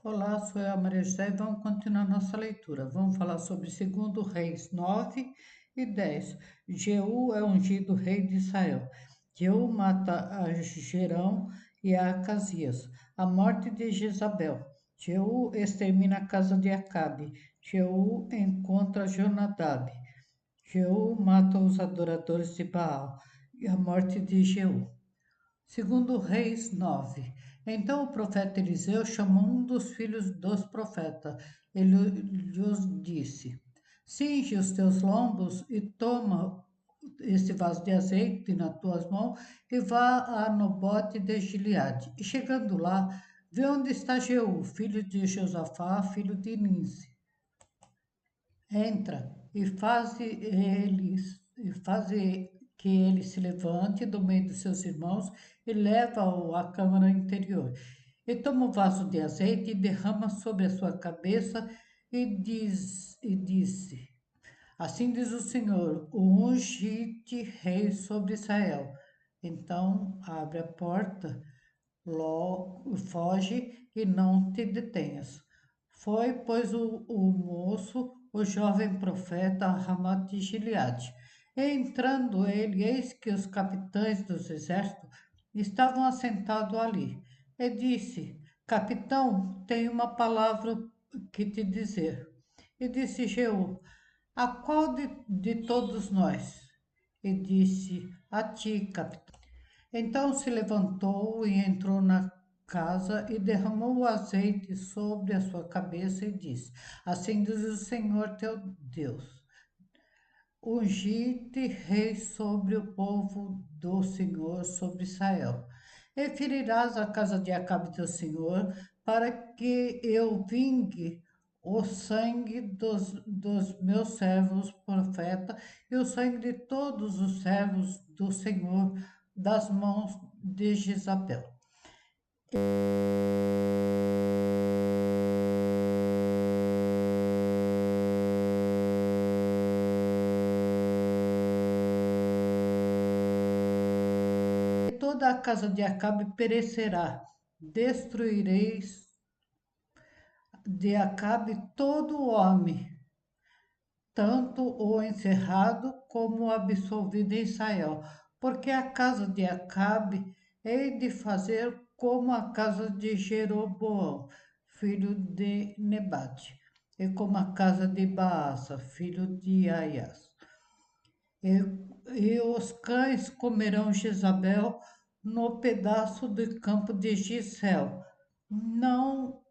Olá, sou a Maria José e vamos continuar nossa leitura. Vamos falar sobre 2 Reis 9 e 10. Jeú é ungido rei de Israel. Jeú mata a Gerão e a Acasias. A morte de Jezabel. Jeú extermina a casa de Acabe. Jeú encontra Jonadab. Jeú mata os adoradores de Baal. E a morte de Jeú. 2 Reis 9. Então o profeta Eliseu chamou um dos filhos dos profetas. Ele lhes disse: Cinge os teus lombos e toma esse vaso de azeite nas tuas mãos e vá a Nobote de Gileade. E chegando lá, vê onde está Jeú, filho de Josafá, filho de Ninsi. Entra e faze que ele se levante do meio dos seus irmãos e leva-o à câmara interior. E toma o vaso de azeite e derrama sobre a sua cabeça e disse: Assim diz o Senhor, o ungi-te rei sobre Israel. Então abre a porta, logo foge e não te detenhas. Foi, pois, o moço, o jovem profeta, a Ramate de Gileade. E entrando ele, eis que os capitães dos exércitos estavam assentados ali. E disse: Capitão, tenho uma palavra que te dizer. E disse Jeú: A qual de todos nós? E disse: A ti, capitão. Então se levantou e entrou na casa e derramou o azeite sobre a sua cabeça e disse: Assim diz o Senhor teu Deus: Ungi-te rei sobre o povo do Senhor, sobre Israel. E ferirás a casa de Acabe teu senhor, para que eu vingue o sangue dos meus servos profetas e o sangue de todos os servos do Senhor das mãos de Jezabel. E toda a casa de Acabe perecerá. Destruireis de Acabe todo homem, tanto o encerrado como o absolvido em Israel, porque a casa de Acabe hei de fazer como a casa de Jeroboão, filho de Nebate, e como a casa de Baasa, filho de Aias. E os cães comerão Jezabel no pedaço do campo de Gisel. Não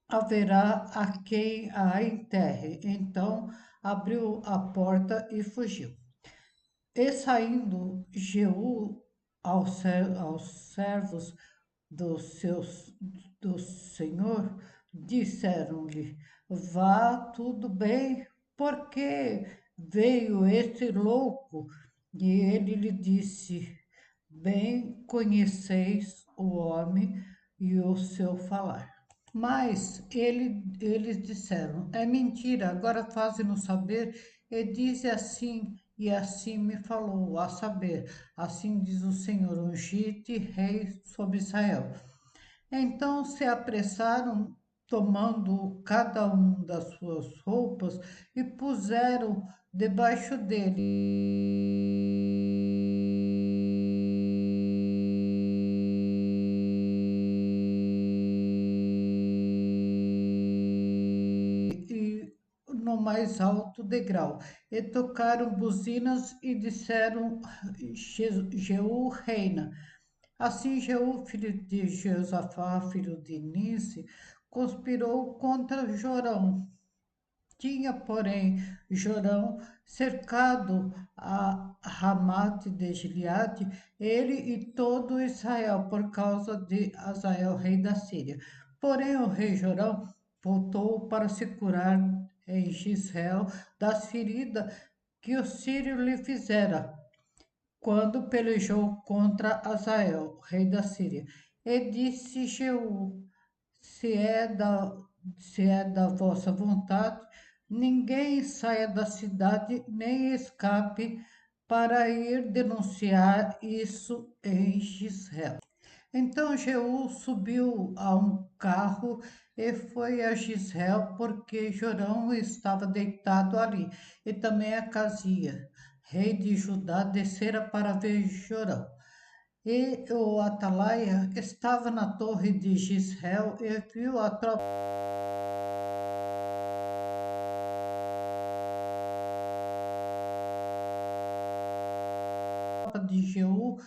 haverá a quem a enterre. Então abriu a porta e fugiu. E saindo Jeú aos servos do, seus, do Senhor, disseram-lhe: Vá tudo bem, porque veio este louco. E ele lhe disse: Bem conheceis o homem e o seu falar. Mas eles disseram: É mentira, agora fazem-nos saber, e diz assim, e assim me falou, a saber, assim diz o Senhor, ungi-te rei sobre Israel. Então se apressaram, tomando cada um das suas roupas, e puseram debaixo dele. E no mais alto degrau, e tocaram buzinas e disseram: Jeú reina. Assim Jeú, filho de Josafá, filho de Nice, conspirou contra Jorão. Tinha, porém, Jorão cercado a Ramate de Gileade, ele e todo Israel, por causa de Azael, rei da Síria. Porém, o rei Jorão voltou para se curar em Gisrael das feridas que o sírio lhe fizera, quando pelejou contra Azael, rei da Síria. E disse Jeú: se é da, se é da vossa vontade, ninguém saia da cidade nem escape para ir denunciar isso em Israel. Então Jeú subiu a um carro e foi a Gisel, porque Jorão estava deitado ali, e também Acasia, rei de Judá, descera para ver Jorão. E o Atalaia estava na torre de Gisel e viu a tropa de Jeú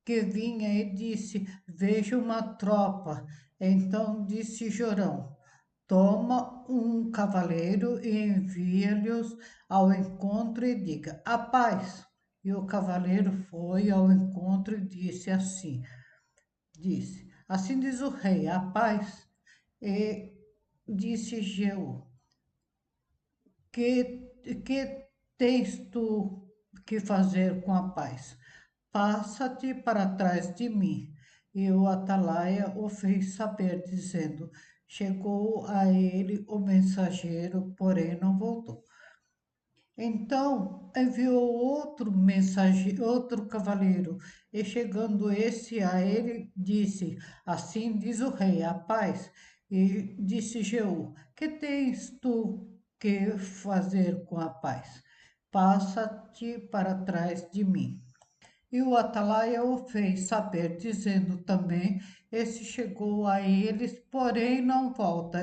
que vinha e disse: Vejo uma tropa. Então disse Jorão: Toma um cavaleiro e envia-lhes ao encontro e diga: A paz. E o cavaleiro foi ao encontro e disse: Assim diz o rei, a paz. E disse Jeú: que tens tu que fazer com a paz? Passa-te para trás de mim. E o atalaia o fez saber, dizendo: Chegou a ele o mensageiro, porém não voltou. Então enviou outro mensageiro, outro cavaleiro, e chegando esse a ele, disse: Assim diz o rei, a paz. E disse Jeú: Que tens tu que fazer com a paz? Passa-te para trás de mim. E o atalaia o fez saber, dizendo também: Esse chegou a eles, porém não volta.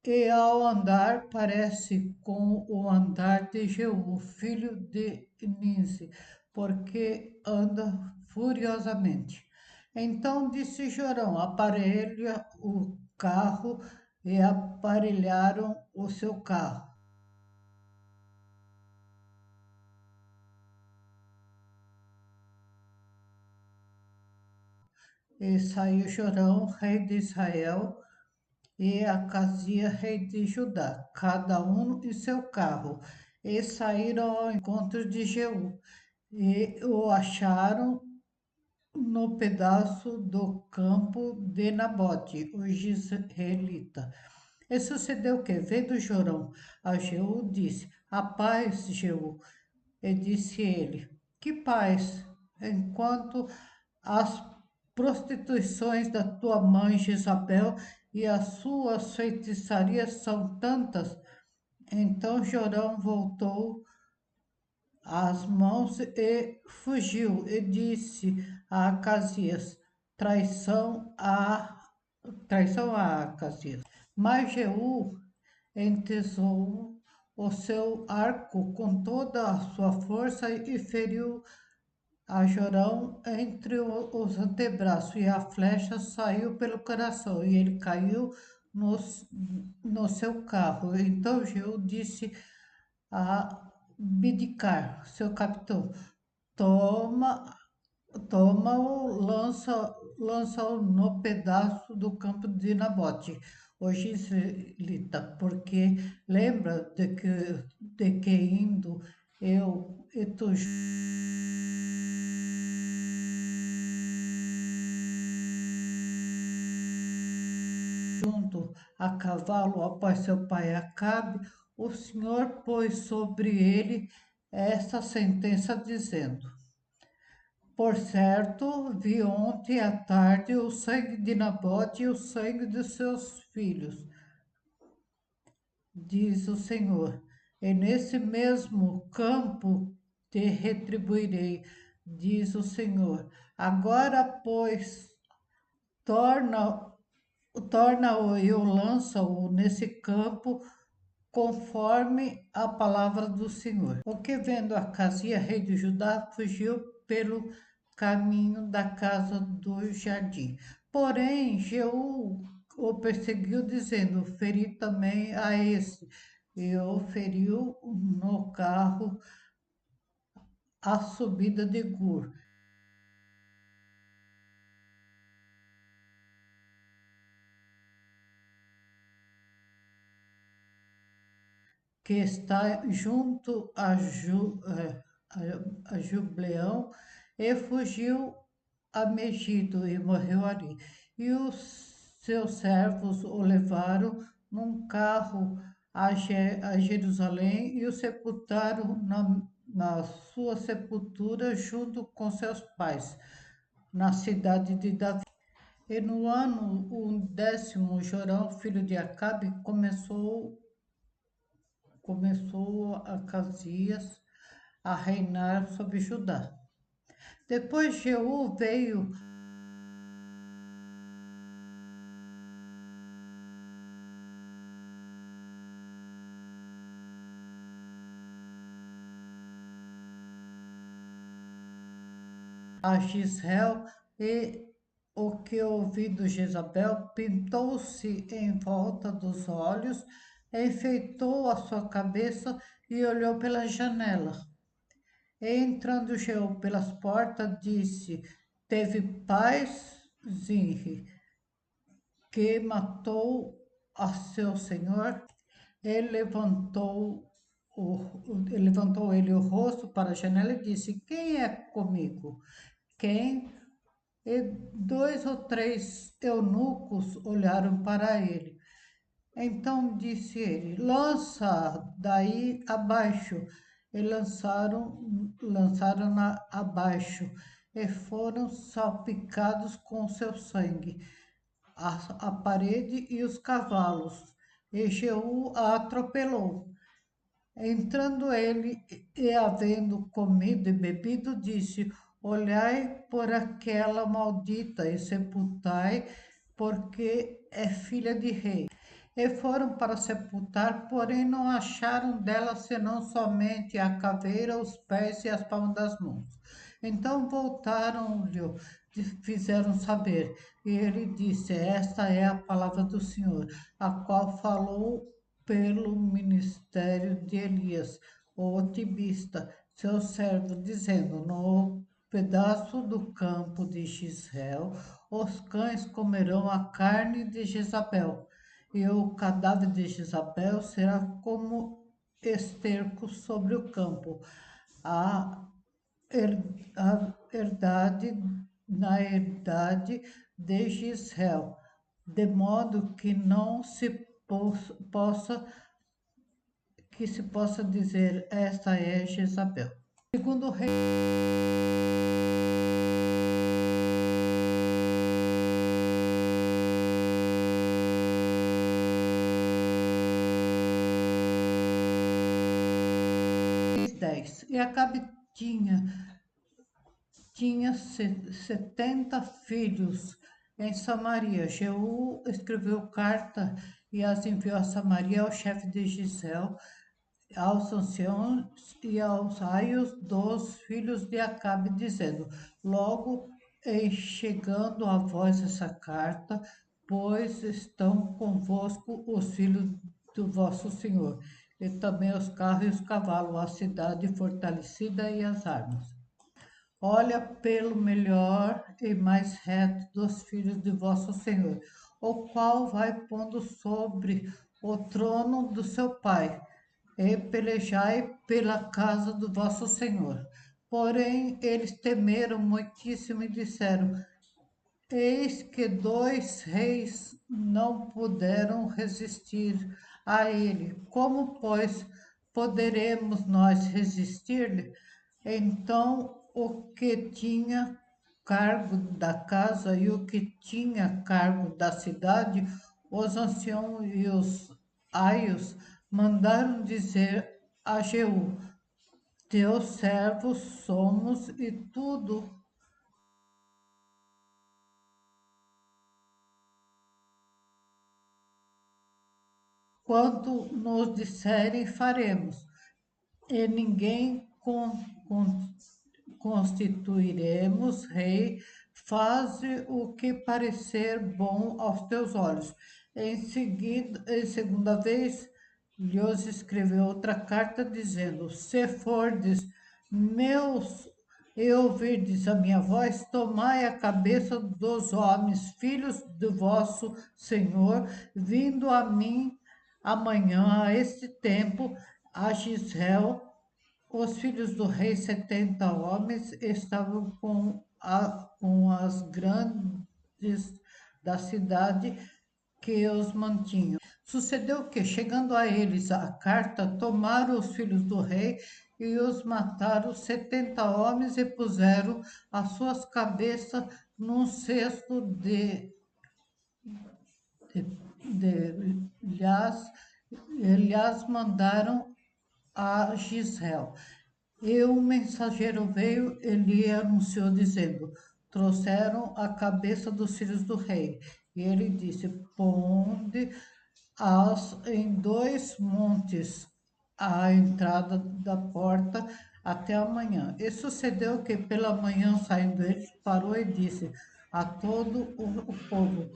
E ao andar parece com o andar de Jeú, filho de Ninsi, porque anda furiosamente. Então disse Jorão: Aparelha o carro, e aparelharam o seu carro. E saiu Jorão, rei de Israel, e Acasia, rei de Judá, cada um em seu carro, e saíram ao encontro de Jeú, e o acharam no pedaço do campo de Nabote, o Jezreelita. E sucedeu que, vendo Jorão a Jeú, disse: A paz, Jeú. E disse ele: Que paz? Enquanto as prostituições da tua mãe Jezabel e as suas feitiçarias são tantas. Então Jorão voltou as mãos e fugiu, e disse a Acasias: traição a Acasias. Mas Jeú entesou o seu arco com toda a sua força e feriu a Jorão entre os antebraços, e a flecha saiu pelo coração, e ele caiu no, no seu carro. Então Jeú disse a Bidicar, seu capitão: Toma, toma-o, lança-o no pedaço do campo de Nabote, o Gisraelita, porque lembra de que indo eu e tu junto a cavalo após seu pai Acabe, o Senhor pôs sobre ele esta sentença, dizendo: Por certo, vi ontem à tarde o sangue de Nabote e o sangue de seus filhos, diz o Senhor, e nesse mesmo campo te retribuirei, diz o Senhor. Agora, pois, torna torna-o e o lança-o nesse campo, conforme a palavra do Senhor. O que vendo Acasia, rei de Judá, fugiu pelo caminho da casa do jardim. Porém, Jeú o perseguiu, dizendo: Feri também a esse, e o feriu no carro à subida de Gur, que está junto a Jubleão, e fugiu a Megido e morreu ali. E os seus servos o levaram num carro a Jerusalém e o sepultaram na sua sepultura junto com seus pais, na cidade de Davi. E no ano o 10º, Jorão, filho de Acabe, começou Acasias a reinar sobre Judá. Depois Jeú veio a Gisrael e o que ouvido Jezabel pintou-se em volta dos olhos, enfeitou a sua cabeça e olhou pela janela. E entrando Jeú pelas portas, disse: Teve paz, Zinri, que matou a seu senhor. Ele levantou ele o rosto para a janela e disse: Quem é comigo? Quem? E 2 ou 3 eunucos olharam para ele. Então disse ele: Lança daí abaixo. E lançaram-na abaixo, e foram salpicados com seu sangue, a parede e os cavalos. E Jeú a atropelou. Entrando ele e havendo comido e bebido, disse: Olhai por aquela maldita e sepultai, porque é filha de rei. E foram para sepultar, porém não acharam dela senão somente a caveira, os pés e as palmas das mãos. Então voltaram-lhe, fizeram saber, e ele disse: Esta é a palavra do Senhor, a qual falou pelo ministério de Elias, o otibista, seu servo, dizendo: No pedaço do campo de Gisrael, os cães comerão a carne de Jezabel, e o cadáver de Jezabel será como esterco sobre o campo. A, a herdade na herdade de Gisrael, de modo que não se possa dizer: esta é Jezabel. Segundo o rei 10. E Acabe tinha 70 filhos em Samaria. Jeú escreveu carta e as enviou a Samaria ao chefe de Gisel, aos anciãos e aos aios dos filhos de Acabe, dizendo: Logo em chegando a vós essa carta, pois estão convosco os filhos do vosso Senhor, e também os carros e os cavalos, a cidade fortalecida e as armas. Olha pelo melhor e mais reto dos filhos de vosso Senhor, o qual vai pondo sobre o trono do seu pai, e pelejai pela casa do vosso Senhor. Porém, eles temeram muitíssimo e disseram: Eis que 2 reis não puderam resistir a ele. Como, pois, poderemos nós resistir-lhe? Então, o que tinha cargo da casa e o que tinha cargo da cidade, os anciãos e os aios, mandaram dizer a Jeú: Teus servos somos e tudo quanto nos disserem faremos, e ninguém constituiremos rei. Faze o que parecer bom aos teus olhos. Em seguida, em segunda vez, lhes escreveu outra carta, dizendo: Se fordes meus e ouvirdes a minha voz, tomai a cabeça dos homens, filhos do vosso Senhor, vindo a mim amanhã, a este tempo, a Gisrael. Os filhos do rei, 70 homens, estavam com as grandes da cidade que os mantinham. Sucedeu que, chegando a eles a carta, tomaram os filhos do rei e os mataram, 70 homens, e puseram as suas cabeças num cesto lhas, lhas mandaram a Gisel. E o mensageiro veio e lhe anunciou, dizendo: trouxeram a cabeça dos filhos do rei. E ele disse: ponde-as em dois montes, à entrada da porta, até amanhã. E sucedeu que, pela manhã, saindo ele, parou e disse a todo o povo: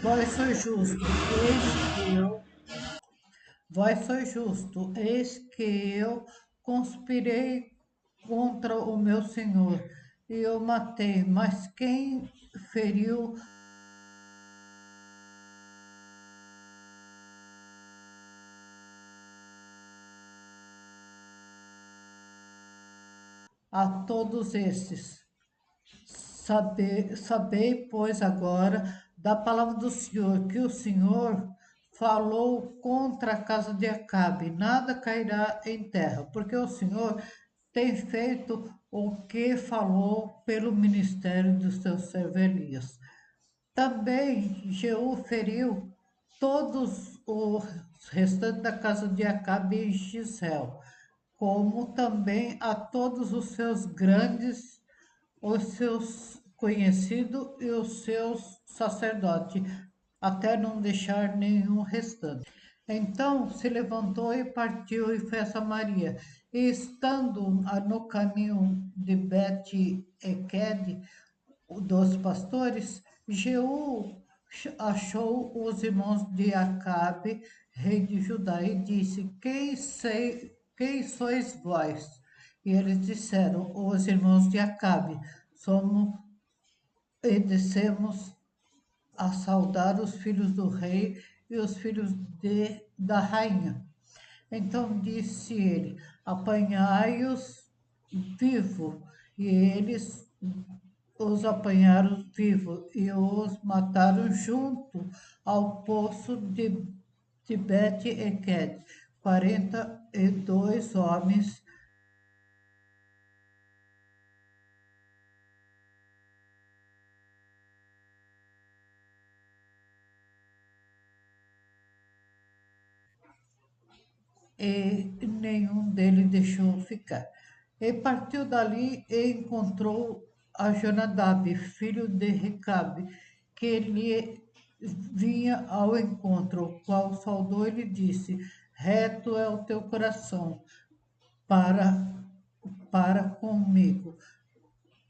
Vós sois justo, eis que eu conspirei contra o meu senhor e eu matei, mas quem feriu a todos estes? Sabei, pois, agora da palavra do Senhor, que o Senhor falou contra a casa de Acabe, nada cairá em terra, porque o Senhor tem feito o que falou pelo ministério dos seus servo Elias. Também Jeú feriu todos os restantes da casa de Acabe em Gisel, como também a todos os seus grandes, os seus conhecidos e os seus sacerdotes, até não deixar nenhum restante. Então se levantou e partiu e foi a Samaria. E estando no caminho de Bet-Eked, dos pastores, Jeú achou os irmãos de Acabe, rei de Judá, e disse: quem sois vós? E eles disseram: os irmãos de Acabe, somos e descemos a saudar os filhos do rei e os filhos da rainha. Então disse ele: apanhai-os vivo. E eles os apanharam vivos e os mataram junto ao poço de Bet-Eked. 42 homens. E nenhum deles deixou ficar. E partiu dali e encontrou a Jonadab, filho de Recabe, que lhe vinha ao encontro, o qual saudou e lhe disse: reto é o teu coração para, para comigo,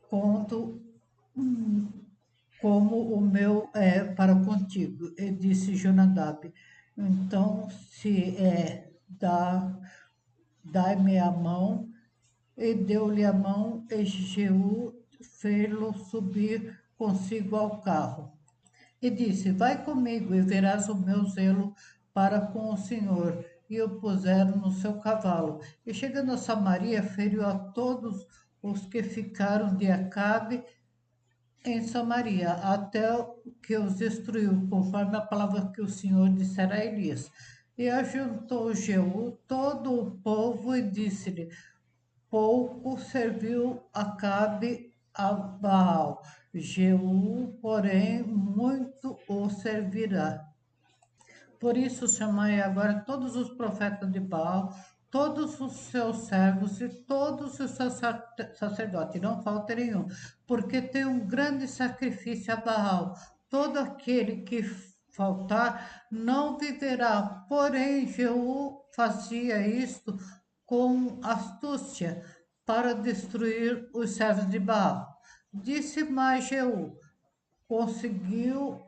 conto como o meu é para contigo. E disse Jonadab: então, se é, dá-me a mão. E deu-lhe a mão, e Jeú fê-lo subir consigo ao carro. E disse: vai comigo, e verás o meu zelo para com o Senhor. E o puseram no seu cavalo. E chegando a Samaria, feriu a todos os que ficaram de Acabe em Samaria, até que os destruiu, conforme a palavra que o Senhor dissera a Elias. E ajuntou Jeú todo o povo e disse-lhe: pouco serviu Acabe a Baal, Jeú, porém, muito o servirá. Por isso chamai agora todos os profetas de Baal, todos os seus servos e todos os seus sacerdotes, não falta nenhum, porque tem um grande sacrifício a Baal. Todo aquele que faltar não viverá. Porém, Jeú fazia isto com astúcia para destruir os servos de Baal. Disse mais Jeú: conseguiu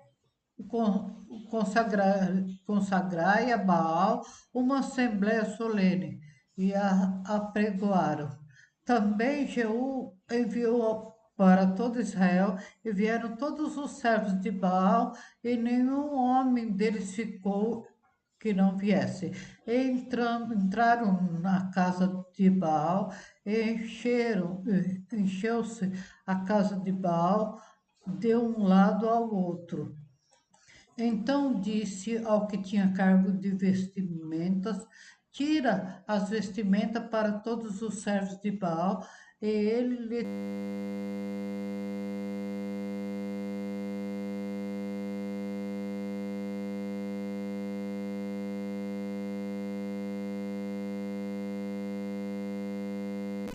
consagrai a Baal uma assembleia solene e a apregoaram. Também Jeú enviou para todo Israel e vieram todos os servos de Baal e nenhum homem deles ficou que não viesse. Entraram na casa de Baal, encheu-se a casa de Baal de um lado ao outro. Então disse ao que tinha cargo de vestimentas: tira as vestimentas para todos os servos de Baal, e ele lhe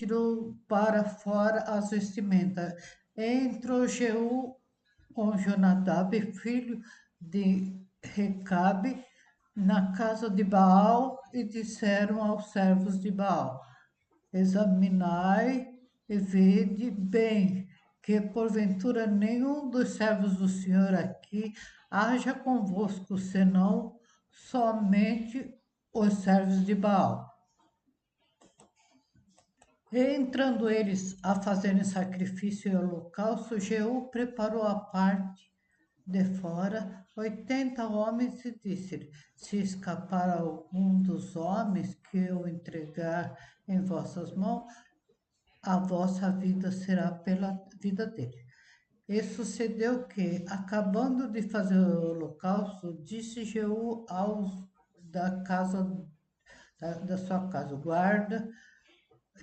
tirou para fora as vestimentas. Entrou Jeú com Jonadab, filho de Recabe, na casa de Baal e disseram aos servos de Baal: examinai e vede bem, que porventura nenhum dos servos do Senhor aqui haja convosco, senão somente os servos de Baal. Entrando eles a fazerem sacrifício e holocausto, Jeú preparou a parte de fora 80 homens e disse-lhe: se escapar algum dos homens que eu entregar em vossas mãos, a vossa vida será pela vida dele. E sucedeu que, acabando de fazer o holocausto, disse Jeú aos da casa da sua casa, guarda,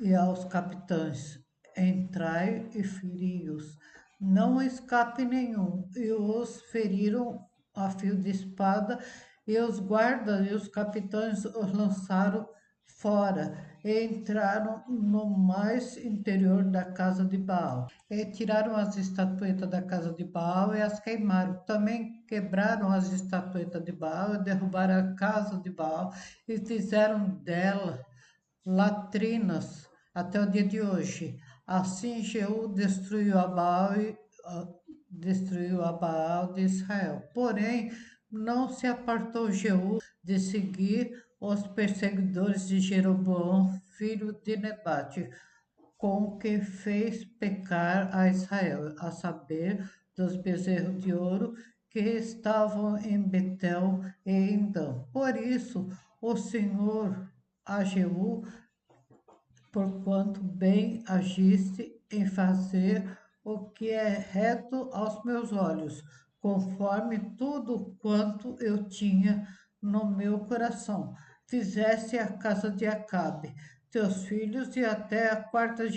e aos capitães: entrai e feri-os, não escape nenhum. E os feriram a fio de espada, e os guardas e os capitães os lançaram fora, e entraram no mais interior da casa de Baal. E tiraram as estatuetas da casa de Baal e as queimaram. Também quebraram as estatuetas de Baal e derrubaram a casa de Baal e fizeram dela latrinas até o dia de hoje. Assim Jeú destruiu a Baal de Israel. Porém, não se apartou Jeú de seguir os perseguidores de Jeroboão, filho de Nebate, com o que fez pecar a Israel, a saber, dos bezerros de ouro que estavam em Betel e em Dan. Por isso, o Senhor a Jeú, porquanto bem agiste em fazer o que é reto aos meus olhos, conforme tudo quanto eu tinha no meu coração. Fizesse a casa de Acabe, teus filhos e até a quarta